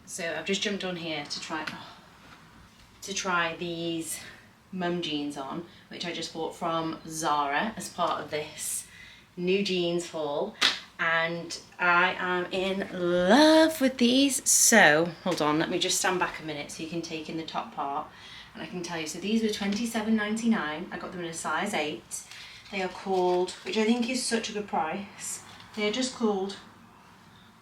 So I've just jumped on here to try these mum jeans on, which I just bought from Zara as part of this new jeans haul, and I am in love with these. So hold on, let me just stand back a minute so you can take in the top part, and I can tell you. So these were $27.99. I got them in a size 8. They are called, which I think is such a good price, they are just called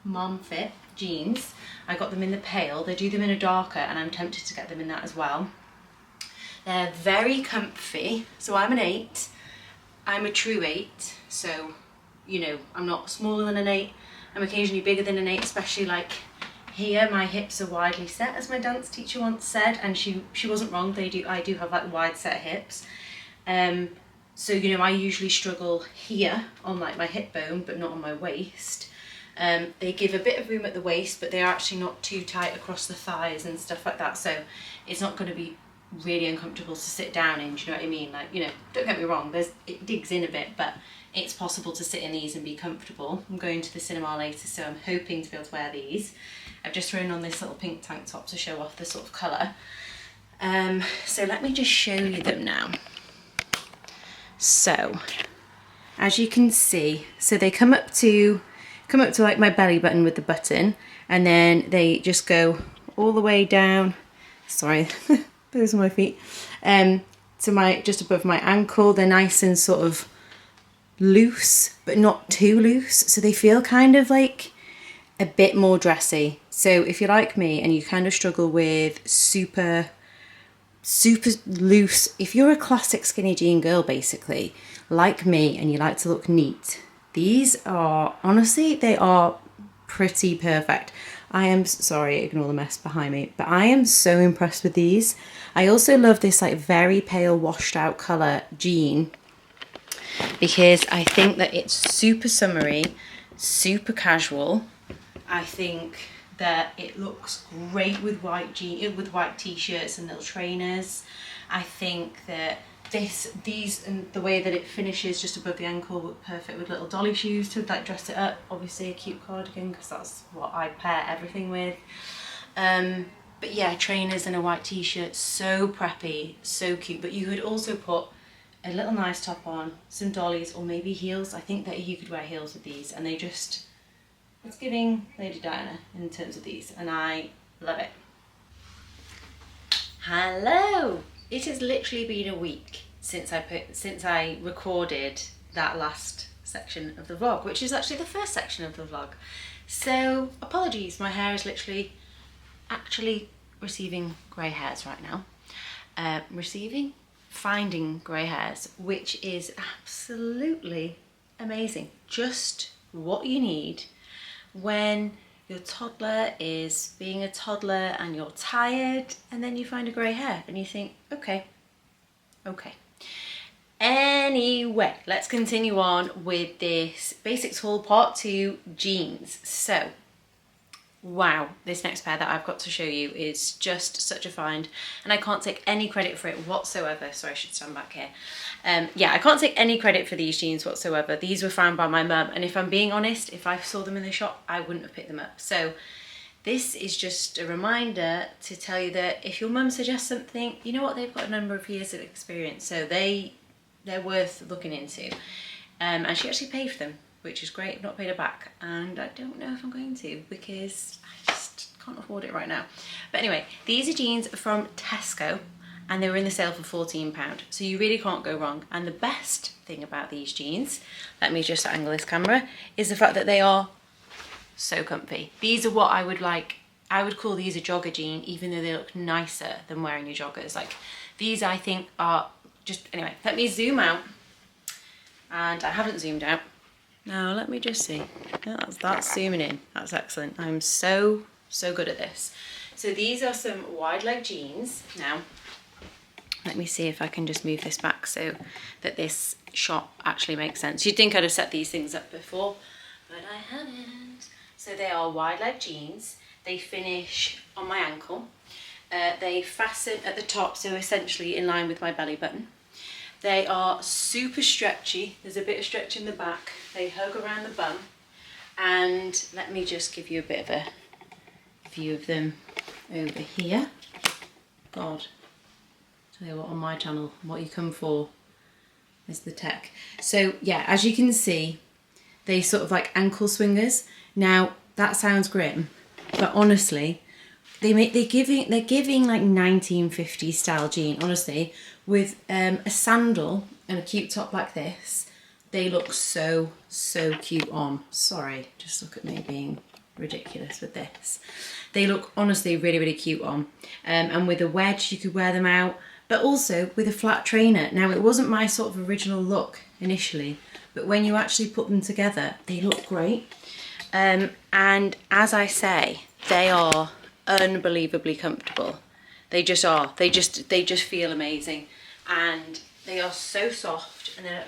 Mom Fit jeans. I got them in the pale. They do them in a darker, and I'm tempted to get them in that as well. They're very comfy. So I'm an 8. I'm a true 8. So, you know, I'm not smaller than an 8. I'm occasionally bigger than an 8, especially like here. My hips are widely set, as my dance teacher once said, and she wasn't wrong. I do have like wide set hips. So, you know, I usually struggle here on like my hip bone, but not on my waist. They give a bit of room at the waist, but they're actually not too tight across the thighs and stuff like that, so it's not going to be really uncomfortable to sit down in. Do you know what I mean? Like, you know, don't get me wrong, it digs in a bit, but it's possible to sit in these and be comfortable. I'm going to the cinema later, so I'm hoping to be able to wear these. I've just thrown on this little pink tank top to show off the sort of colour. So let me just show you them now. So as you can see, so they come up to like my belly button with the button, and then they just go all the way down, sorry, those are my feet, to my, just above my ankle. They're nice and sort of loose, but not too loose, so they feel kind of like a bit more dressy. So if you're like me and you kind of struggle with super loose, if you're a classic skinny jean girl basically, like me, and you like to look neat, these are, honestly, they are pretty perfect. I am, sorry, ignore the mess behind me, but I am so impressed with these. I also love this like very pale washed out colour jean, because I think that it's super summery, super casual. I think that it looks great with white t-shirts and little trainers. I think that these and the way that it finishes just above the ankle look perfect with little dolly shoes to like dress it up. Obviously a cute cardigan, because that's what I pair everything with. But yeah, trainers and a white t-shirt, so preppy, so cute. But you could also put a little nice top on, some dollies, or maybe heels. I think that you could wear heels with these, and they just, it's giving Lady Diana in terms of these, and I love it. Hello! It has literally been a week since I recorded that last section of the vlog, which is actually the first section of the vlog. So apologies, my hair is literally actually receiving grey hairs right now. Finding grey hairs, which is absolutely amazing. Just what you need when your toddler is being a toddler and you're tired, and then you find a grey hair and you think, okay. Anyway, let's continue on with this basics haul part 2 jeans. So, wow, this next pair that I've got to show you is just such a find, and I can't take any credit for it whatsoever. Sorry, I should stand back here. Yeah, I can't take any credit for these jeans whatsoever. These were found by my mum, and if I'm being honest, if I saw them in the shop, I wouldn't have picked them up. So this is just a reminder to tell you that if your mum suggests something, you know what, they've got a number of years of experience, so they're worth looking into. And she actually paid for them, which is great. I've not paid her back, and I don't know if I'm going to, because I just can't afford it right now. But anyway, these are jeans from Tesco, and they were in the sale for £14, so you really can't go wrong. And the best thing about these jeans, let me just angle this camera, is the fact that they are so comfy. These are what I would call these a jogger jean, even though they look nicer than wearing your joggers. Like, these I think are just, anyway, let me zoom out, and I haven't zoomed out. Now let me just see. Yeah, that's zooming in. That's excellent. I'm so good at this. So these are some wide leg jeans. Now, let me see if I can just move this back so that this shot actually makes sense. You'd think I'd have set these things up before, but I haven't. So they are wide leg jeans. They finish on my ankle. They fasten at the top, so essentially in line with my belly button. They are super stretchy. There's a bit of stretch in the back. They hug around the bum. And let me just give you a bit of a view of them over here. God, tell you what, on my channel, what you come for is the tech. So yeah, as you can see, they sort of like ankle swingers. Now that sounds grim, but honestly, they're giving like 1950s style jean. Honestly, with a sandal and a cute top like this, they look so cute on. Sorry, just look at me being ridiculous with this. They look honestly really cute on. And with a wedge, you could wear them out, but also with a flat trainer. Now, it wasn't my sort of original look initially, but when you actually put them together, they look great. And as I say, they are unbelievably comfortable. They just are. They just feel amazing, and they are so soft, and they're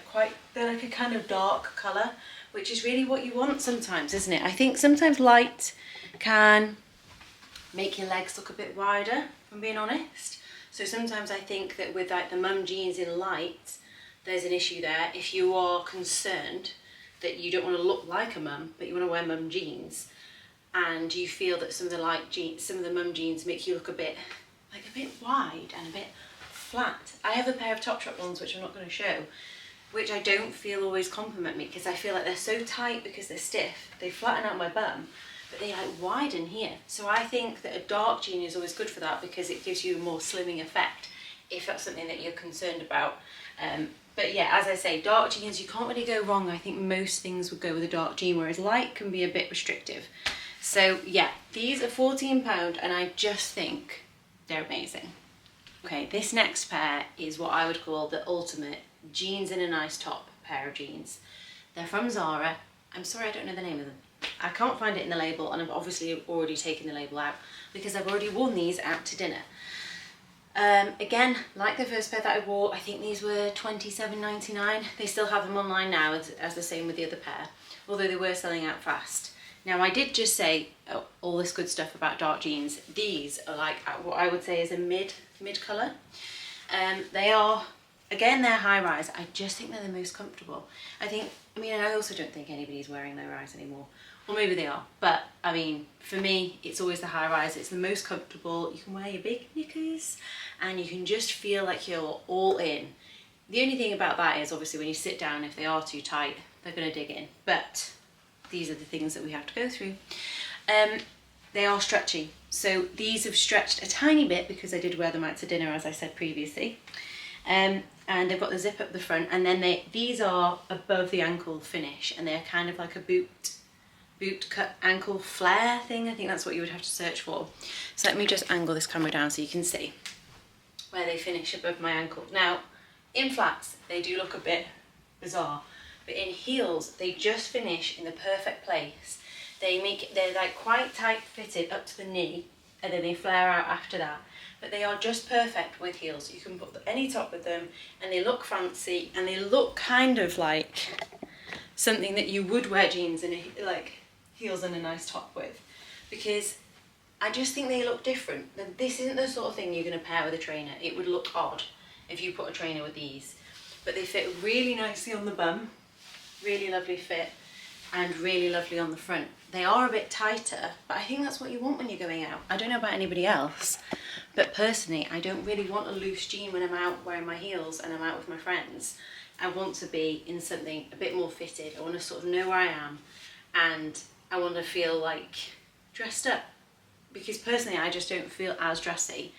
like a kind of dark colour, which is really what you want sometimes, isn't it? I think sometimes light can make your legs look a bit wider, if I'm being honest. So sometimes I think that with like the mum jeans in light, there's an issue there. If you are concerned that you don't want to look like a mum, but you want to wear mum jeans, and you feel that some of the mum jeans make you look a bit wide and a bit flat. I have a pair of Topshop ones, which I'm not going to show, which I don't feel always compliment me, because I feel like they're so tight because they're stiff. They flatten out my bum, but they like widen here. So I think that a dark jean is always good for that, because it gives you a more slimming effect, if that's something that you're concerned about. But yeah, as I say, dark jeans, you can't really go wrong. I think most things would go with a dark jean, whereas light can be a bit restrictive. So yeah, these are £14, and I just think they're amazing. Okay, this next pair is what I would call the ultimate jeans in a nice top pair of jeans. They're from Zara. I'm sorry, I don't know the name of them. I can't find it in the label, and I've obviously already taken the label out because I've already worn these out to dinner. Again, like the first pair that I wore, I think these were £27.99. They still have them online now as the same with the other pair, although they were selling out fast. Now, I did just say all this good stuff about dark jeans. These are like what I would say is a mid colour. They are, again, they're high rise. I just think they're the most comfortable. I also don't think anybody's wearing low rise anymore. Or maybe they are, but I mean, for me, it's always the high rise. It's the most comfortable. You can wear your big knickers and you can just feel like you're all in. The only thing about that is obviously when you sit down, if they are too tight, they're going to dig in. But these are the things that we have to go through. They are stretchy. So these have stretched a tiny bit because I did wear them out to dinner, as I said previously. And they've got the zip up the front, and then these are above the ankle finish, and they're kind of like a boot cut ankle flare thing. I think that's what you would have to search for. So let me just angle this camera down so you can see where they finish above my ankle. Now, in flats, they do look a bit bizarre, but in heels, they just finish in the perfect place. They're like quite tight fitted up to the knee, and then they flare out after that. But they are just perfect with heels. You can put any top with them, and they look fancy, and they look kind of like something that you would wear jeans and like heels and a nice top with, because I just think they look different. This isn't the sort of thing you're going to pair with a trainer. It would look odd if you put a trainer with these, but they fit really nicely on the bum, really lovely fit, and really lovely on the front. They are a bit tighter, but I think that's what you want when you're going out. I don't know about anybody else, but personally, I don't really want a loose jean when I'm out wearing my heels and I'm out with my friends. I want to be in something a bit more fitted. I want to sort of know where I am, and I want to feel like dressed up, because personally I just don't feel as dressy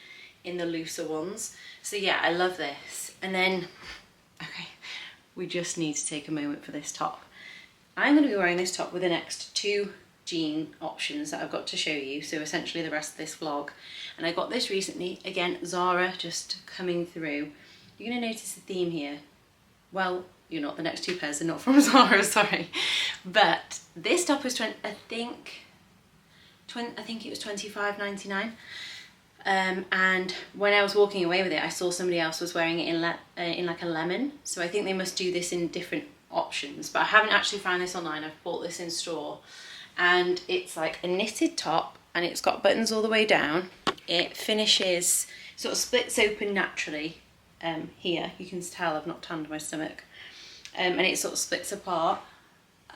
in the looser ones. So yeah, I love this. And then, okay, we just need to take a moment for this top. I'm going to be wearing this top with the next two jean options that I've got to show you, so essentially the rest of this vlog. And I got this recently, again, Zara, just coming through. You're going to notice a theme here. Well, you're not, the next two pairs are not from Zara, sorry. But this top was, I think it was £25.99. And when I was walking away with it, I saw somebody else was wearing it in like a lemon. So I think they must do this in different options, but I haven't actually found this online. I've bought this in store, and it's like a knitted top, and it's got buttons all the way down. It finishes, sort of splits open naturally. Here, you can tell I've not tanned my stomach. And it sort of splits apart.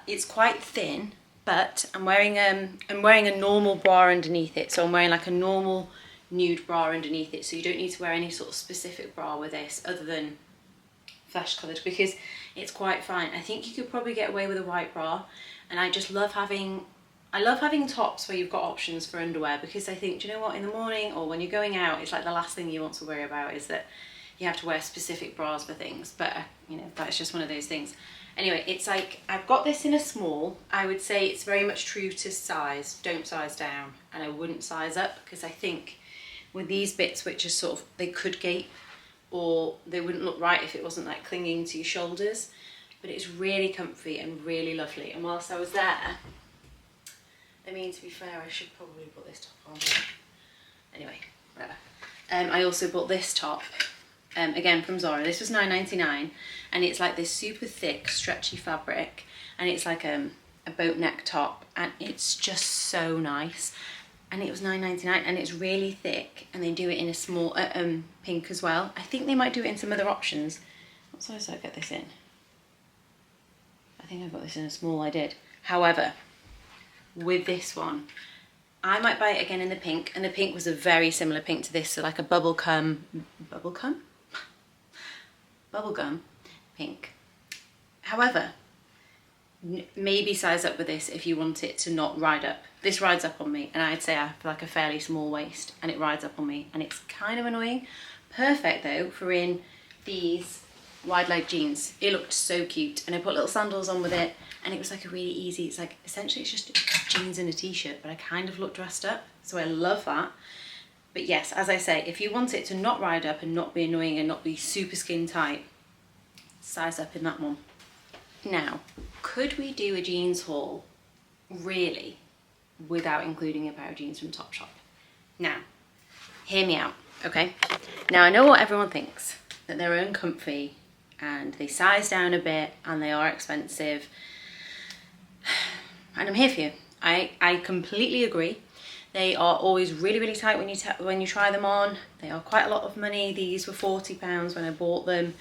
It's quite thin, but I'm wearing a normal bra underneath it. So I'm wearing like a normal nude bra underneath it. So you don't need to wear any sort of specific bra with this other than flesh coloured, because it's quite fine. I think you could probably get away with a white bra, and I just love having tops where you've got options for underwear, because I think, do you know what, in the morning or when you're going out, it's like the last thing you want to worry about is that you have to wear specific bras for things. But you know, that's just one of those things. Anyway, it's like, I've got this in a small. I would say it's very much true to size. Don't size down, and I wouldn't size up, because I think with these bits, which are sort of, they could gape, or they wouldn't look right if it wasn't like clinging to your shoulders. But it's really comfy and really lovely. And whilst I was there, I mean, to be fair, I should probably put this top on. Anyway, whatever. I also bought this top, again from Zara. This was $9.99, and it's like this super thick, stretchy fabric, and it's like a boat neck top, and it's just so nice. And it was $9.99, and it's really thick, and they do it in a small pink as well. I think they might do it in some other options. What size did I get this in? I think I got this in a small, I did. However, with this one, I might buy it again in the pink, and the pink was a very similar pink to this, so like a bubblegum pink. However, maybe size up with this if you want it to not ride up. This rides up on me, and I'd say I have like a fairly small waist, and it rides up on me, and it's kind of annoying. Perfect though for in these wide leg jeans. It looked so cute, and I put little sandals on with it, and it was like a really easy, it's like essentially it's just jeans and a t-shirt, but I kind of look dressed up, so I love that. But yes, as I say, if you want it to not ride up and not be annoying and not be super skin tight, size up in that one. Now, could we do a jeans haul really without including a pair of jeans from Topshop? Now, hear me out, okay? Now I know what everyone thinks, that they're uncomfy and they size down a bit and they are expensive. And I'm here for you. I completely agree. They are always really, really tight when you try them on. They are quite a lot of money. These were £40 when I bought them.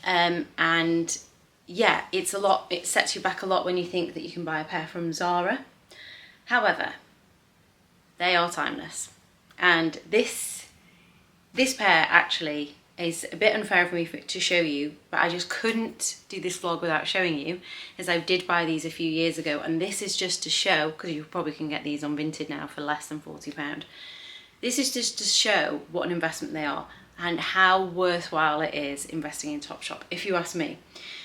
And yeah, it's a lot. It sets you back a lot when you think that you can buy a pair from Zara. However, they are timeless. And this pair actually is a bit unfair for me to show you, but I just couldn't do this vlog without showing you, as I did buy these a few years ago, and this is just to show, because you probably can get these on Vinted now for less than £40. This is just to show what an investment they are and how worthwhile it is investing in Topshop, if you ask me.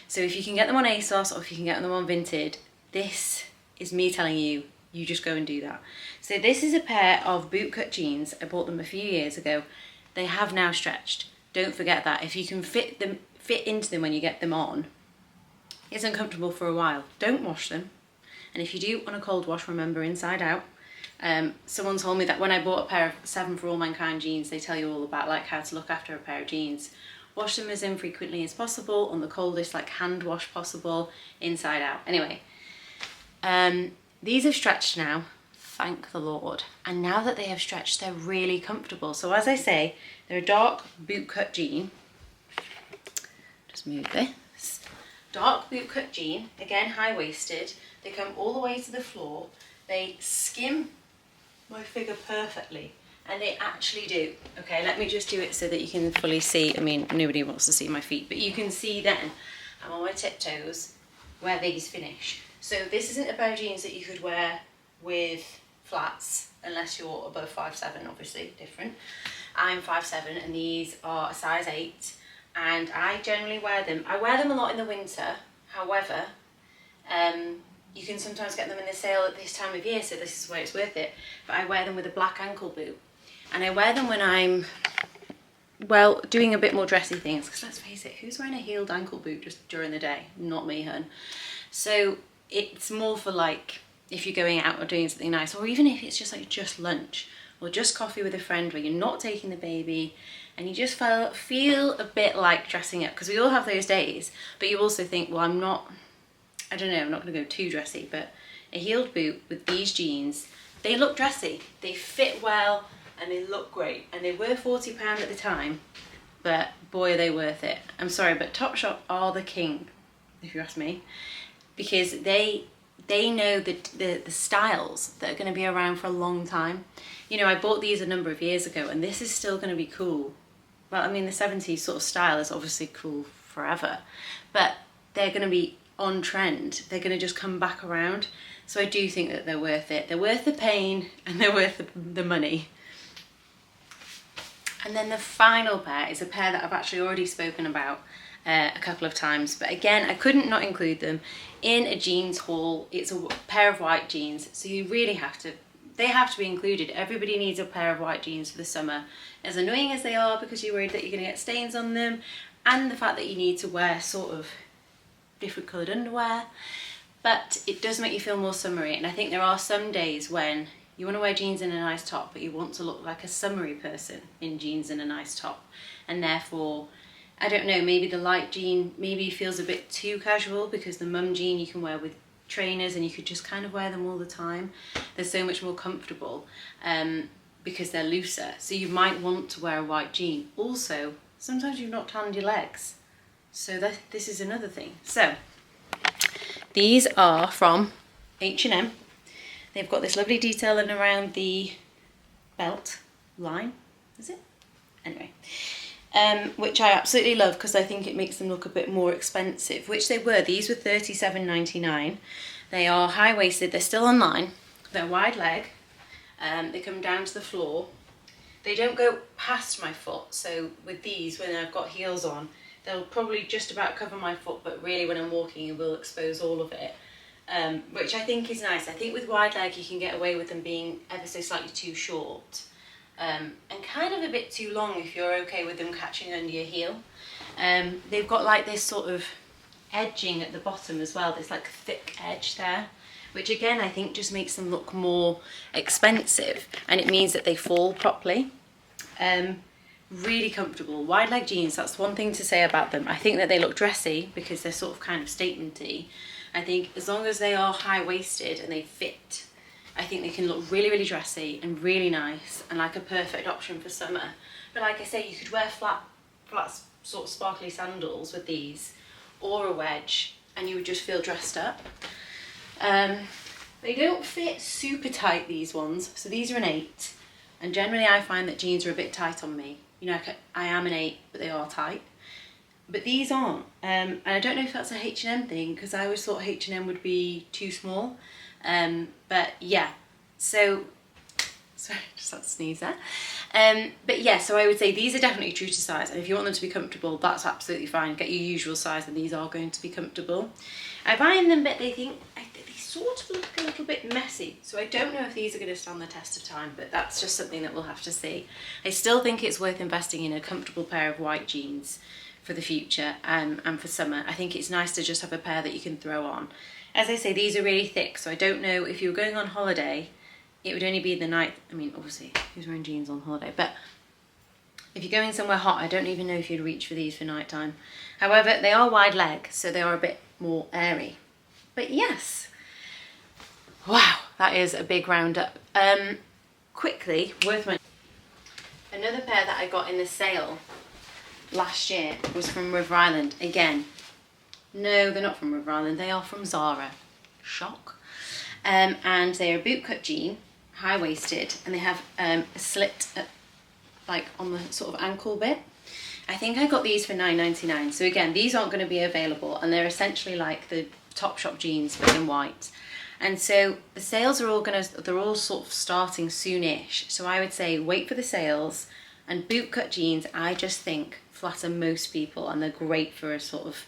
So if you can get them on ASOS or if you can get them on Vinted, this is me telling you, you just go and do that. So this is a pair of bootcut jeans. I bought them a few years ago. They have now stretched. Don't forget that. If you can fit into them when you get them on, it's uncomfortable for a while. Don't wash them. And if you do on a cold wash, remember inside out. Someone told me that when I bought a pair of 7 For All Mankind jeans, they tell you all about like how to look after a pair of jeans. Wash them as infrequently as possible, on the coldest like hand wash possible, inside out. Anyway, these have stretched now, thank the Lord. And now that they have stretched, they're really comfortable. So as I say, they're a dark bootcut jean. Just move this. Dark bootcut jean, again high-waisted. They come all the way to the floor. They skim my figure perfectly, and they actually do. Okay, let me just do it so that you can fully see. I mean, nobody wants to see my feet, but you can see then I'm on my tiptoes where these finish. So this isn't a pair of jeans that you could wear with flats unless you're above 5'7", obviously different. I'm 5'7", and these are a size 8, and I generally wear them. I wear them a lot in the winter. However, you can sometimes get them in the sale at this time of year, so this is where it's worth it. But I wear them with a black ankle boot, and I wear them when I'm, well, doing a bit more dressy things, because let's face it, who's wearing a heeled ankle boot just during the day? Not me, hun. So it's more for like if you're going out or doing something nice, or even if it's just like just lunch or just coffee with a friend where you're not taking the baby and you just feel a bit like dressing up, because we all have those days, but you also think, well, I'm not going to go too dressy. But a heeled boot with these jeans, they look dressy, they fit well, and they look great. And they were £40 at the time, but boy, are they worth it. I'm sorry, but Topshop are the king, if you ask me, because they they know the styles that are going to be around for a long time. You know, I bought these a number of years ago and this is still going to be cool. Well, I mean, the 70s sort of style is obviously cool forever, but they're going to be on trend. They're going to just come back around. So I do think that they're worth it. They're worth the pain and they're worth the money. And then the final pair is a pair that I've actually already spoken about a couple of times, but again, I couldn't not include them in a jeans haul. It's a pair of white jeans, so you really have to, they have to be included. Everybody needs a pair of white jeans for the summer, as annoying as they are because you're worried that you're going to get stains on them, and the fact that you need to wear sort of different coloured underwear, but it does make you feel more summery. And I think there are some days when you want to wear jeans and a nice top, but you want to look like a summery person in jeans and a nice top, and therefore, I don't know, maybe the light jean maybe feels a bit too casual, because the mum jean you can wear with trainers and you could just kind of wear them all the time. They're so much more comfortable because they're looser, so you might want to wear a white jean. Also, sometimes you've not tanned your legs, so this is another thing. So these are from H&M. They've got this lovely detailing around the belt line, is it? Anyway, which I absolutely love because I think it makes them look a bit more expensive, which they were. These were £37.99. They are high-waisted, they're still online, they're wide leg, they come down to the floor. They don't go past my foot, so with these, when I've got heels on, they'll probably just about cover my foot, but really when I'm walking it will expose all of it. Which I think is nice. I think with wide leg you can get away with them being ever so slightly too short, and kind of a bit too long if you're okay with them catching under your heel. They've got like this sort of edging at the bottom as well, this like thick edge there, which again I think just makes them look more expensive, and it means that they fall properly. Really comfortable. Wide leg jeans, that's one thing to say about them. I think that they look dressy because they're sort of kind of statement-y. I think as long as they are high-waisted and they fit, I think they can look really, really dressy and really nice and like a perfect option for summer. But like I say, you could wear flat sort of sparkly sandals with these, or a wedge, and you would just feel dressed up. They don't fit super tight, these ones. So these are an 8, and generally I find that jeans are a bit tight on me. You know, I am an 8, but they are tight. But these aren't, and I don't know if that's a H&M thing, because I always thought H&M would be too small, but yeah, so, sorry, just had to sneeze there, but yeah, so I would say these are definitely true to size, and if you want them to be comfortable, that's absolutely fine. Get your usual size and these are going to be comfortable. I buy in them, but they sort of look a little bit messy, so I don't know if these are going to stand the test of time, but that's just something that we'll have to see. I still think it's worth investing in a comfortable pair of white jeans for the future and for summer. I think it's nice to just have a pair that you can throw on. As I say, these are really thick, so I don't know if you were going on holiday, it would only be the night. I mean, obviously, who's wearing jeans on holiday? But if you're going somewhere hot, I don't even know if you'd reach for these for night time. However, they are wide leg, so they are a bit more airy. But yes, wow, that is a big roundup. Quickly, worth mentioning, another pair that I got in the sale last year was from River Island. Again, no, they're not from River Island, they are from Zara. Shock. And they're a bootcut jean, high-waisted, and they have a slit at, like on the sort of ankle bit. I think I got these for $9.99. So again, these aren't going to be available, and they're essentially like the Topshop jeans but in white. And so the sales are they're all sort of starting soonish. So I would say wait for the sales. And bootcut jeans, I just think flatter most people, and they're great for a sort of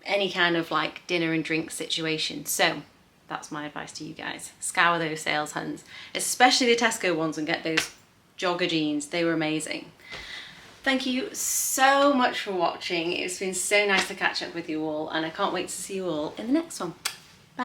any kind of like dinner and drink situation. So that's my advice to you guys. Scour those sales hunts, especially the Tesco ones, and get those jogger jeans. They were amazing. Thank you so much for watching. It's been so nice to catch up with you all, and I can't wait to see you all in the next one.